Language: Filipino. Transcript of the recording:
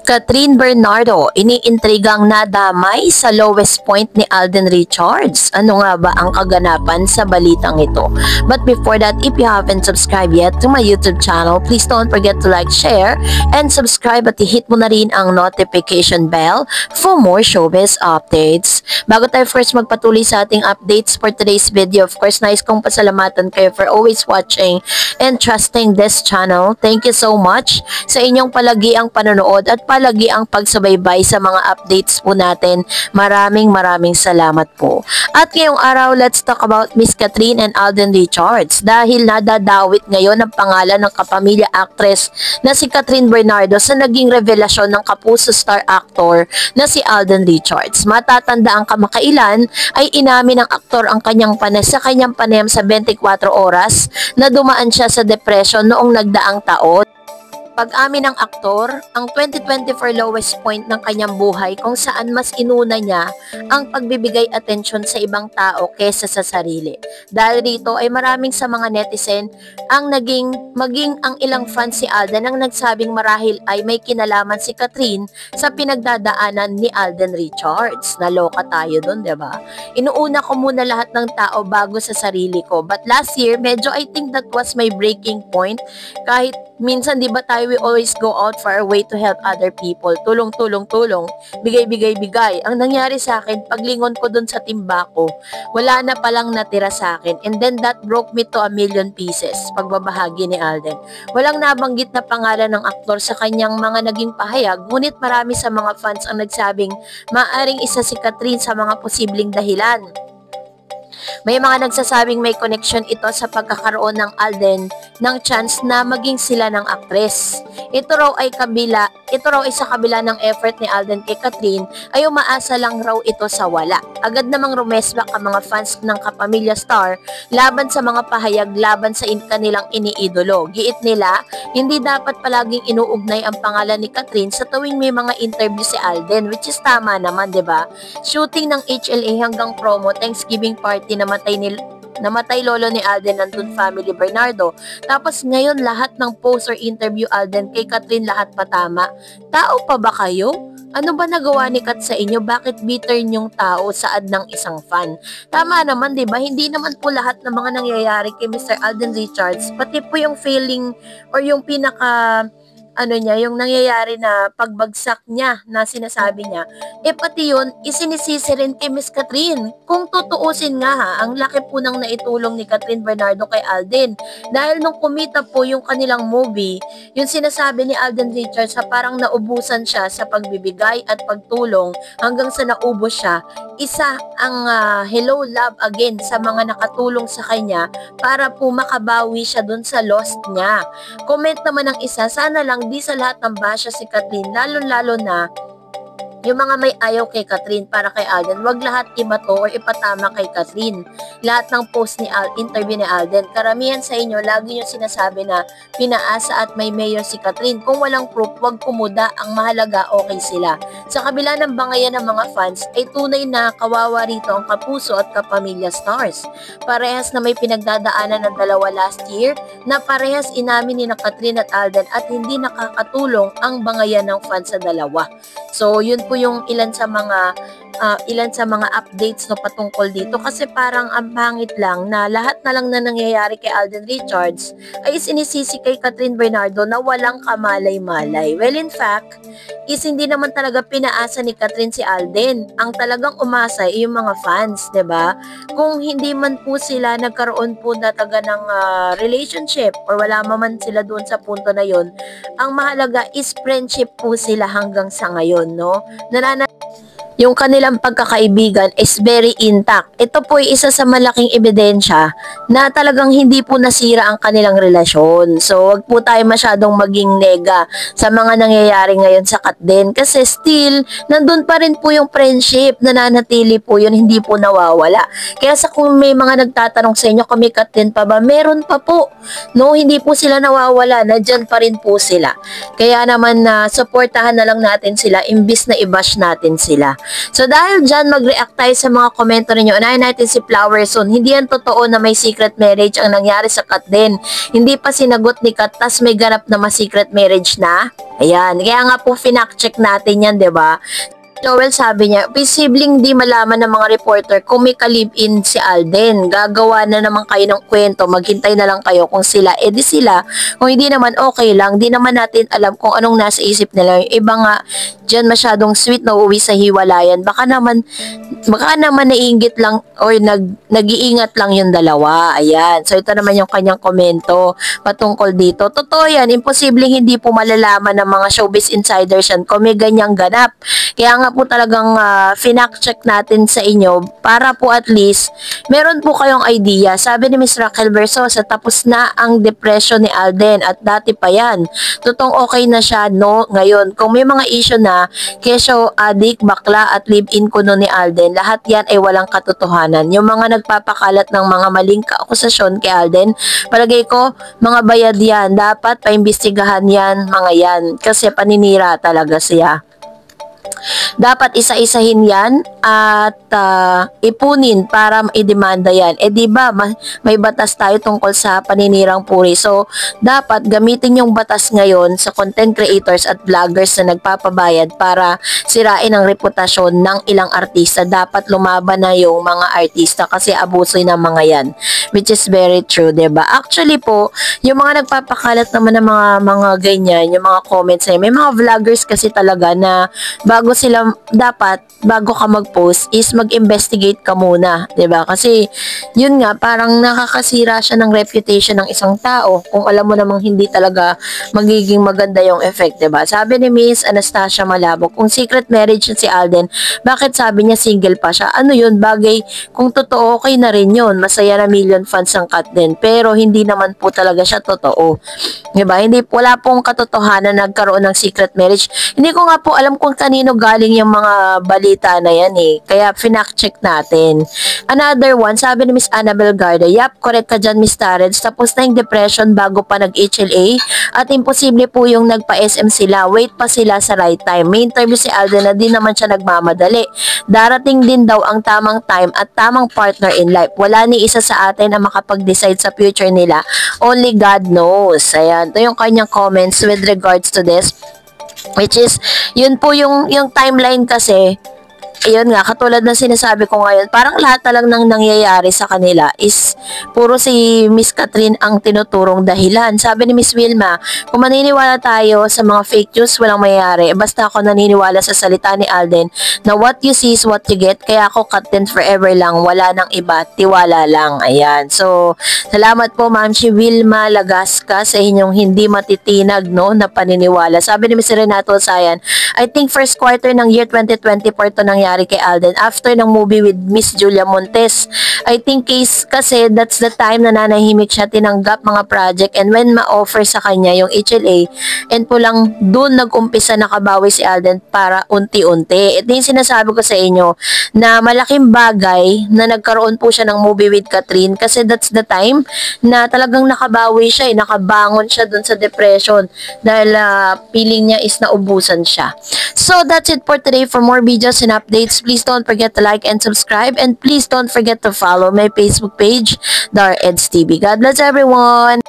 Catherine Bernardo, iniintrigang nadamay sa lowest point ni Alden Richards. Ano nga ba ang kaganapan sa balitang ito? But before that, if you haven't subscribed yet to my YouTube channel, please don't forget to like, share, and subscribe at i-hit mo na rin ang notification bell for more showbiz updates. Bago tayo first magpatuloy sa ating updates for today's video, of course, nais kong pasalamatan kayo for always watching and trusting this channel. Thank you so much sa inyong palagiang panonood at palagi ang pagsubaybay sa mga updates po natin. Maraming salamat po. At ngayong araw, let's talk about Miss Catherine and Alden Richards dahil nadadawit ngayon ang pangalan ng kapamilya actress na si Catherine Bernardo sa naging revelasyon ng kapuso star actor na si Alden Richards. Matatanda ang kamakailan ay inamin ng aktor ang kanyang sa kanyang panayam sa 24 oras na dumaan siya sa depression noong nagdaang taon. Pag-amin ng aktor, ang 2024 lowest point ng kanyang buhay kung saan mas inuna niya ang pagbibigay atensyon sa ibang tao kesa sa sarili. Dahil dito ay maraming sa mga netizen ang maging ang ilang fans si Alden ang nagsabing marahil ay may kinalaman si Catherine sa pinagdadaanan ni Alden Richards. Naloka tayo dun, diba? Inuuna ko muna lahat ng tao bago sa sarili ko. But last year, medyo I think that was my breaking point. Kahit minsan, di ba tayo, we always go out for our way to help other people. Tulong. Bigay. Ang nangyari sa akin, paglingon ko dun sa timba ko, wala na palang natira sa akin. And then that broke me to 1,000,000 pieces. Pagbabahagi ni Alden. Walang nabanggit na pangalan ng aktor sa kanyang mga naging pahayag, ngunit marami sa mga fans ang nagsabing maaring isa si Catherine sa mga posibleng dahilan. May mga nagsasabing may connection ito sa pagkakaroon ng Alden ng chance na maging sila ng aktres. Ito raw ay sa kabila ng effort ni Alden kay Catherine ay umaasa lang raw ito sa wala. Agad namang rumesbak ang mga fans ng kapamilya star laban sa mga pahayag laban sa kanilang iniidolo. Giit nila, hindi dapat palaging inuugnay ang pangalan ni Catherine sa tuwing may mga interview si Alden, which is tama naman, 'di ba? Shooting ng HLA hanggang promo, Thanksgiving party namatay lolo ni Alden nandun family Bernardo. Tapos ngayon lahat ng post or interview Alden kay Catherine lahat patama. Tao pa ba kayo? Ano ba nagawa ni Kat sa inyo? Bakit bitter niyong tao saad ng isang fan? Tama naman, 'di ba? Hindi naman po lahat ng mga nangyayari kay Mr. Alden Richards, pati po yung failing or yung yung nangyayari na pagbagsak niya na sinasabi niya, pati yun, isinisisi rin kay Miss Catherine. Kung tutuusin nga ang laki po nang naitulong ni Catherine Bernardo kay Alden. Dahil nung kumita po yung kanilang movie, yung sinasabi ni Alden Richards sa parang naubusan siya sa pagbibigay at pagtulong hanggang sa naubos siya, isa ang hello love again sa mga nakatulong sa kanya para po makabawi siya dun sa lost niya. Comment naman ng isa, sana lang di sa lahat ng basya si Catherine, lalo na yung mga may ayaw kay Catherine para kay Alden, wag lahat ibato or ipatama kay Catherine. Lahat ng post ni interview ni Alden, karamihan sa inyo, lagi nyo sinasabi na pinaasa at may mayor si Catherine. Kung walang proof, wag kumuda, ang mahalaga okay sila. Sa kabila ng bangayan ng mga fans, ay tunay na kawawa rito ang kapuso at kapamilya stars. Parehas na may pinagdadaanan ng dalawa last year, na parehas inamin ni na Catherine at Alden at hindi nakakatulong ang bangayan ng fans sa dalawa. So, yun po yung ilan sa mga updates no patungkol dito, kasi parang ang pangit lang na lahat na lang na nangyayari kay Alden Richards ay sinisisi kay Catherine Bernardo na walang kamalay-malay. Well, in fact, hindi naman talaga pinaasa ni Catherine si Alden. Ang talagang umasa ay yung mga fans, 'di ba? Kung hindi man po sila nagkaroon po na ng relationship or wala man sila doon sa punto na yon, ang mahalaga is friendship po sila hanggang sa ngayon, no? Yung kanilang pagkakaibigan is very intact. Ito po ay isa sa malaking ebidensya na talagang hindi po nasira ang kanilang relasyon. So, wag po tayo masyadong maging nega sa mga nangyayari ngayon sa Kat din. Kasi still, nandun pa rin po yung friendship, nananatili po yun, hindi po nawawala. Kaya kung may mga nagtatanong sa inyo kung may Kat din pa ba, meron pa po. No, hindi po sila nawawala, nandyan pa rin po sila. Kaya naman supportahan na lang natin sila imbis na i-bash natin sila. So dahil dyan, mag-react tayo sa mga komento ninyo. Unahin natin si Flowerson. Hindi yan totoo na may secret marriage ang nangyari sa Kat din. Hindi pa sinagot ni Kat, tas may ganap na secret marriage na. Ayan, kaya nga po finak-check natin yan, 'di ba? Joel sabi niya, posibleng di malaman ng mga reporter kung may ka-live-in si Alden. Gagawa na naman kayo ng kwento, maghintay na lang kayo kung sila, di sila. Kung hindi naman okay lang, di naman natin alam kung anong nasa isip nila. Yung iba nga, dyan masyadong sweet na uuwi sa hiwalayan. Baka naman naiinggit lang or nag-iingat lang yung dalawa. Ayan. So ito naman yung kanyang komento patungkol dito. Totoo yan, imposibleng hindi po malalaman ng mga showbiz insiders yan kung may ganyang ganap. Kaya nga po talagang finak-check natin sa inyo para po at least meron po kayong idea. Sabi ni Miss Raquel Versosa, tapos na ang depression ni Alden at dati pa yan. Totoong okay na siya, no? Ngayon, kung may mga issue na kesyo, adik, bakla at live-in kuno ni Alden, lahat yan ay walang katotohanan. Yung mga nagpapakalat ng mga maling akusasyon kay Alden, palagay ko, mga bayad yan. Dapat paimbestigahan yan, mga yan. Kasi paninira talaga siya. Dapat isa-isahin yan at ipunin para i-demanda yan. Di ba may batas tayo tungkol sa paninirang puri. So, dapat gamitin yung batas ngayon sa content creators at vloggers na nagpapabayad para sirain ang reputasyon ng ilang artista. Dapat lumaban na yung mga artista kasi abuso ng mga yan. Which is very true, diba? Actually po, yung mga nagpapakalat naman ng mga ganyan, yung mga comments ay may mga vloggers kasi talaga na bago ka mag-post is mag-investigate ka muna, 'di ba? Kasi yun nga parang nakakasira siya ng reputation ng isang tao kung alam mo namang hindi talaga magiging maganda yung effect, 'di ba? Sabi ni Miss Anastasia Malabok, kung secret marriage si Alden, bakit sabi niya single pa siya? Ano yun? Bagay, kung totoo okay na rin yun. Masaya na million fans ang Kat din. Pero hindi naman po talaga siya totoo. 'Di ba? Wala pong katotohanan na nagkaroon ng secret marriage. Hindi ko nga po alam kung kanino galing yung mga balita na yan eh. Kaya finak-check natin. Another one, sabi ni Miss Annabel Garda, yap, correct ka dyan Miss Tareds. Tapos na yung depression bago pa nag-HLA at imposible po yung nagpa-SM sila. Wait pa sila sa right time. May interview si Alden na di naman siya nagmamadali. Darating din daw ang tamang time at tamang partner in life. Wala ni isa sa atin na makapag-decide sa future nila. Only God knows. Ayan, ito yung kanyang comments with regards to this. Which is, yun po yung timeline kasi, ayun nga, katulad ng sinasabi ko ngayon, parang lahat na lang nang nangyayari sa kanila is puro si Miss Catherine ang tinuturong dahilan. Sabi ni Miss Wilma, kung maniniwala tayo sa mga fake news, walang mayayari. Basta ako naniniwala sa salita ni Alden na what you see is what you get. Kaya ako content forever lang. Wala nang iba. Tiwala lang. Ayan. So, salamat po Ma'am si Wilma Lagasca sa inyong hindi matitinag no, na paniniwala. Sabi ni Miss Renato Sayan, I think first quarter ng year 2024 to nangyari kay Alden after ng movie with Miss Julia Montes. I think kasi that's the time na nanahimik siya, tinanggap mga project, and when ma-offer sa kanya yung HLA, and po lang doon nag-umpisa nakabawi si Alden para unti-unti. Ito yung sinasabi ko sa inyo na malaking bagay na nagkaroon po siya ng movie with Catherine kasi that's the time na talagang nakabawi siya, nakabangon siya doon sa depression dahil feeling niya is naubusan siya. So that's it for today. For more videos and updates, please don't forget to like and subscribe, and please don't forget to follow my Facebook page, Dar Eds TV. God bless everyone!